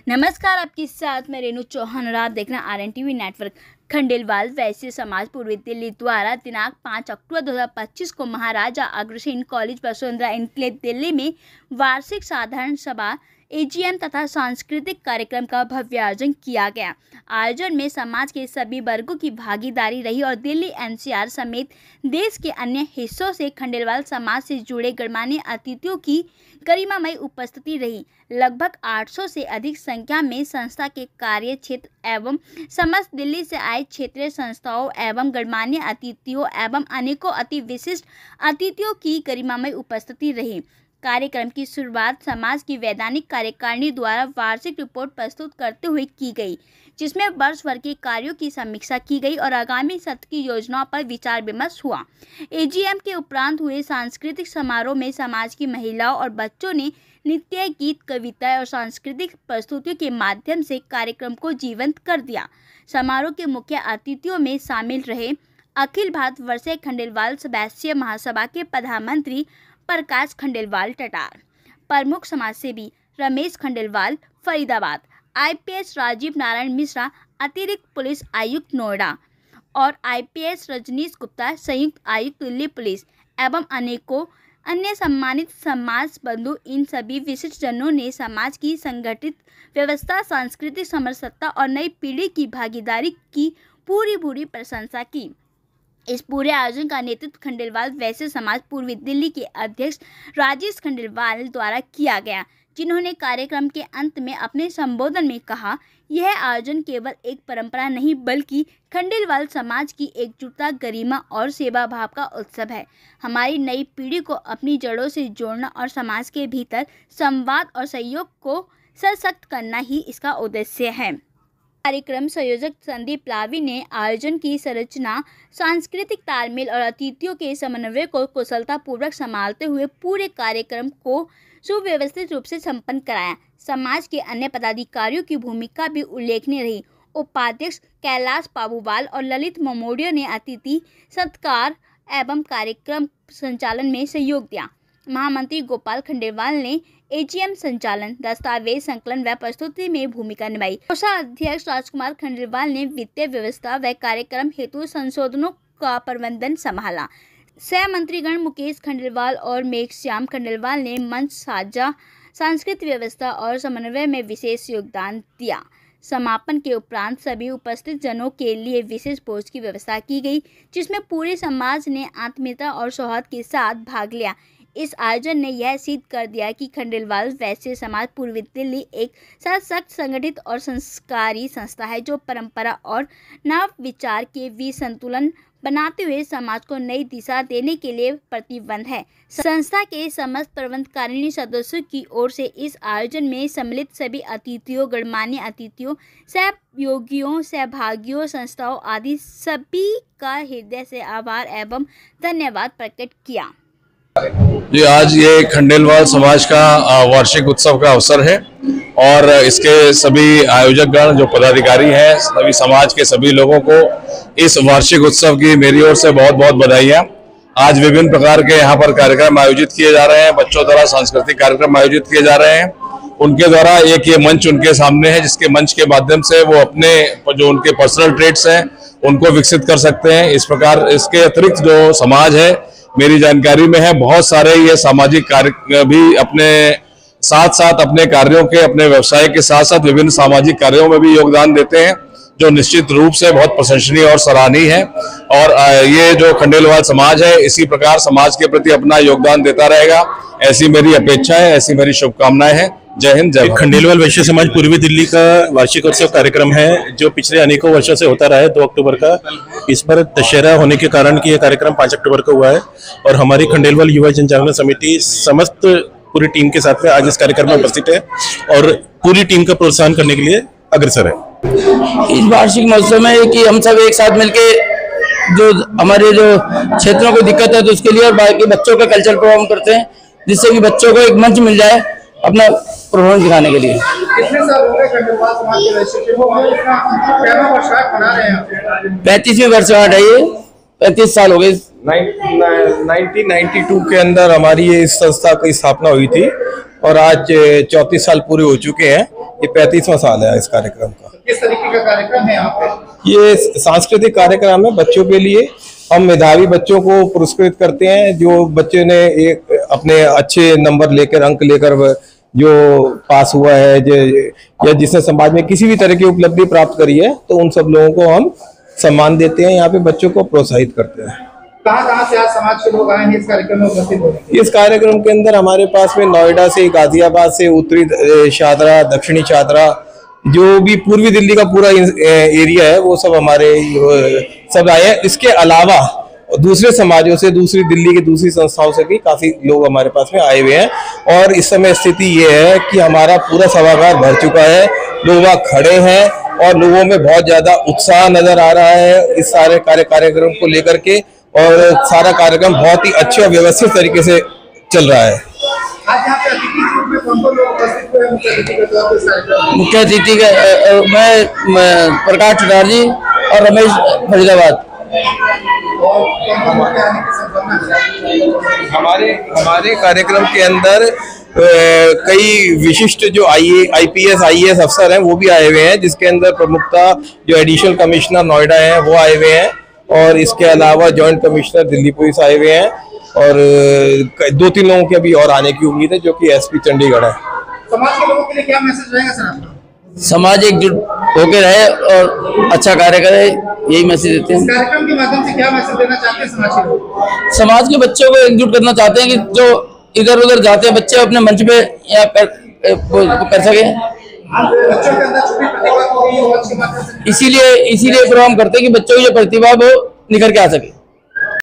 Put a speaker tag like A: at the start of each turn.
A: नमस्कार, आपके साथ मैं रेणु चौहान और आप देख रहे हैं RNTV नेटवर्क। खंडेलवाल वैश्य समाज पूर्वी दिल्ली द्वारा दिनांक 5 अक्टूबर 2025 को महाराजा अग्रसेन कॉलेज वसुंधरा एन्क्लेव दिल्ली में वार्षिक साधारण सभा AGM तथा सांस्कृतिक कार्यक्रम का भव्य आयोजन किया गया। आयोजन में समाज के सभी वर्गों की भागीदारी रही और दिल्ली NCR समेत देश के अन्य हिस्सों से खंडेलवाल समाज से जुड़े गणमान्य अतिथियों की गरिमामयी उपस्थिति रही। लगभग 800 से अधिक संख्या में संस्था के कार्य क्षेत्र एवं समस्त दिल्ली से आए क्षेत्रीय संस्थाओं एवं गणमान्य अतिथियों एवं अनेकों अति विशिष्ट अतिथियों की गरिमामयी उपस्थिति रही। कार्यक्रम की शुरुआत समाज की वैधानिक कार्यकारिणी द्वारा वार्षिक रिपोर्ट प्रस्तुत करते हुए की गई, जिसमें वर्ष भर के कार्यों की समीक्षा की गई और आगामी सत्र की योजनाओं पर विचार विमर्श हुआ। AGM के उपरांत हुए सांस्कृतिक समारोह में समाज की महिलाओं और बच्चों ने नृत्य, गीत, कविता और सांस्कृतिक प्रस्तुतियों के माध्यम से कार्यक्रम को जीवंत कर दिया। समारोह के मुख्य अतिथियों में शामिल रहे अखिल भारत वैश्य खंडेलवाल वैश्य महासभा के प्रधानमंत्री प्रकाश खंडेलवाल टटार, प्रमुख समाजसेवी रमेश खंडेलवाल फरीदाबाद, IPS राजीव नारायण मिश्रा अतिरिक्त पुलिस आयुक्त नोएडा और IPS रजनीश गुप्ता संयुक्त आयुक्त दिल्ली पुलिस एवं अनेकों अन्य सम्मानित समाज बंधु। इन सभी विशिष्ट जनों ने समाज की संगठित व्यवस्था, सांस्कृतिक समरसता और नई पीढ़ी की भागीदारी की पूरी प्रशंसा की। इस पूरे आयोजन का नेतृत्व खंडेलवाल वैश्य समाज पूर्वी दिल्ली के अध्यक्ष राजेश खंडेलवाल द्वारा किया गया, जिन्होंने कार्यक्रम के अंत में अपने संबोधन में कहा, यह आयोजन केवल एक परंपरा नहीं बल्कि खंडेलवाल समाज की एकजुटता, गरिमा और सेवा भाव का उत्सव है। हमारी नई पीढ़ी को अपनी जड़ों से जोड़ना और समाज के भीतर संवाद और सहयोग को सशक्त करना ही इसका उद्देश्य है। कार्यक्रम संयोजक संदीप लावी ने आयोजन की संरचना, सांस्कृतिक तालमेल और अतिथियों के समन्वय को कुशलतापूर्वक संभालते हुए पूरे कार्यक्रम को सुव्यवस्थित रूप से संपन्न कराया। समाज के अन्य पदाधिकारियों की भूमिका भी उल्लेखनीय रही। उपाध्यक्ष कैलाश पाबूवाल और ललित ममोडिया ने अतिथि सत्कार एवं कार्यक्रम संचालन में सहयोग दिया। महामंत्री गोपाल खंडेलवाल ने AGM संचालन, दस्तावेज संकलन व प्रस्तुति में भूमिका निभाई। कोषाध्यक्ष राजकुमार खंडेलवाल ने वित्तीय व्यवस्था व कार्यक्रम हेतु संशोधनों का प्रबंधन संभाला। सह मंत्रीगण मुकेश खंडेलवाल और मेघश्याम खंडेलवाल ने मंच, साझा सांस्कृतिक व्यवस्था और समन्वय में विशेष योगदान दिया। समापन के उपरांत सभी उपस्थित जनों के लिए विशेष भोज की व्यवस्था की गई, जिसमें पूरे समाज ने आत्मीयता और सौहार्द के साथ भाग लिया। इस आयोजन ने यह सिद्ध कर दिया कि खंडेलवाल वैश्य समाज पूर्वी दिल्ली एक सशक्त, संगठित और संस्कारी संस्था है, जो परंपरा और नव विचार के बीच संतुलन बनाते हुए समाज को नई दिशा देने के लिए प्रतिबद्ध है। संस्था के समस्त प्रबंधकारिणी सदस्यों की ओर से इस आयोजन में सम्मिलित सभी अतिथियों, गणमान्य अतिथियों, सहयोगियों, सहभागियों, संस्थाओं आदि सभी का हृदय से आभार एवं धन्यवाद प्रकट किया।
B: जी, आज ये खंडेलवाल समाज का वार्षिक उत्सव का अवसर है और इसके सभी आयोजक गण, जो पदाधिकारी हैं, सभी समाज के सभी लोगों को इस वार्षिक उत्सव की मेरी ओर से बहुत बहुत बधाइयाँ। आज विभिन्न प्रकार के यहाँ पर कार्यक्रम आयोजित किए जा रहे हैं। बच्चों द्वारा सांस्कृतिक कार्यक्रम आयोजित किए जा रहे हैं। उनके द्वारा एक ये मंच उनके सामने है, जिसके मंच के माध्यम से वो अपने जो उनके पर्सनल ट्रेड्स हैं उनको विकसित कर सकते हैं। इस प्रकार इसके अतिरिक्त जो समाज है, मेरी जानकारी में है, बहुत सारे ये सामाजिक कार्य भी अपने साथ अपने कार्यों के, अपने व्यवसाय के साथ विभिन्न सामाजिक कार्यों में भी योगदान देते हैं, जो निश्चित रूप से बहुत प्रशंसनीय और सराहनीय है। और ये जो खंडेलवाल समाज है, इसी प्रकार समाज के प्रति अपना योगदान देता रहेगा, ऐसी मेरी अपेक्षा है, ऐसी मेरी शुभकामनाएं हैं। जय हिंद, जय भारत।
C: खंडेलवाल वैश्य समाज पूर्वी दिल्ली का वार्षिक उत्सव कार्यक्रम है, जो पिछले अनेकों वर्षों से होता रहा है। 2 अक्टूबर का इस बार दशहरा होने के कारण कि यह कार्यक्रम 5 अक्टूबर को हुआ है और हमारी खंडेलवाल युवा जनजागरण समिति समस्त पूरी टीम के साथ में आज इस कार्यक्रम में उपस्थित है और पूरी टीम का प्रोत्साहन करने के लिए अग्रसर है।
D: इस वार्षिक महोत्सव में कि हम सब एक साथ मिलके जो हमारे जो क्षेत्रों को दिक्कत है तो उसके लिए और बाकी बच्चों का कल्चर प्रोग्राम करते हैं, जिससे कि बच्चों को एक मंच मिल जाए अपना परफॉर्मेंस दिखाने के लिए।
E: कितने साल हो गए खंडेलवाल समाज के वैश्य को कितना वर्षगांठ मना रहे हैं?
D: 35वीं वर्षगांठ है ये, 35 साल हो गए।
F: 1992 के अंदर हमारी ये इस संस्था की स्थापना हुई थी
C: और आज 34 साल पूरे हो चुके हैं। ये 35वां साल है इस कार्यक्रम का।
E: किस तरीके का कार्यक्रम है यहाँ पे?
C: ये सांस्कृतिक कार्यक्रम है बच्चों के लिए। हम मेधावी बच्चों को पुरस्कृत करते हैं। जो बच्चे ने एक अपने अच्छे नंबर लेकर, अंक लेकर जो पास हुआ है या जिसने समाज में किसी भी तरह की उपलब्धि प्राप्त करी है, तो उन सब लोगों को हम सम्मान देते हैं। यहाँ पे बच्चों को प्रोत्साहित करते हैं।
E: कहाँ से आज समाज के लोग आए हैं इस कार्यक्रम में उपस्थित होने?
C: इस कार्यक्रम के अंदर हमारे पास में नोएडा से, गाजियाबाद से, उत्तरी शादरा, दक्षिणी शादरा, जो भी पूर्वी दिल्ली का पूरा एरिया है, वो सब हमारे सब आए हैं। इसके अलावा दूसरे समाजों से, दूसरी दिल्ली की दूसरी संस्थाओं से भी काफी लोग हमारे पास में आए हुए हैं। और इस समय स्थिति ये है कि हमारा पूरा सभागार भर चुका है, लोग वहाँ खड़े हैं और लोगों में बहुत ज्यादा उत्साह नजर आ रहा है इस सारे कार्यक्रम को लेकर के। और सारा कार्यक्रम बहुत ही अच्छे और व्यवस्थित तरीके से चल रहा है।
E: आज यहाँ पे अतिथि के रूप में कौन-कौन लोग उपस्थित हुए हैं मुख्य अतिथि के तौर पे इस कार्यक्रम में?
D: मुख्य अतिथि मैं प्रकाश चटार जी और रमेश फरीदाबाद।
E: और कौन-कौन के आने की संभावना है?
C: हमारे कार्यक्रम के अंदर कई विशिष्ट जो IPS IAS अफसर हैं वो भी आए हुए हैं, जिसके अंदर प्रमुखता जो एडिशनल कमिश्नर नोएडा हैं वो आए हुए हैं। और इसके अलावा जॉइंट कमिश्नर दिल्ली पुलिस आए हुए हैं और 2-3 लोगों के अभी और आने की उम्मीद है, जो कि SP चंडीगढ़ है।
E: समाज के लोगों के लिए क्या मैसेज रहेगा सर आपका?
D: समाज एकजुट होकर रहे और अच्छा कार्य करे, यही मैसेज देते
E: इस
D: हैं।
E: कार्यक्रम के माध्यम से क्या मैसेज देना चाहते हैं समाज के लोग?
D: समाज के बच्चों को एकजुट करना चाहते हैं कि जो इधर उधर जाते हैं बच्चे अपने मंच पे या कर सके।
E: बच्चों के अंदर छुपी प्रतिभा को भी मंच के माध्यम से
D: इसीलिए प्रोग्राम करते हैं कि बच्चों की जो प्रतिभा वो निखर के आ सके।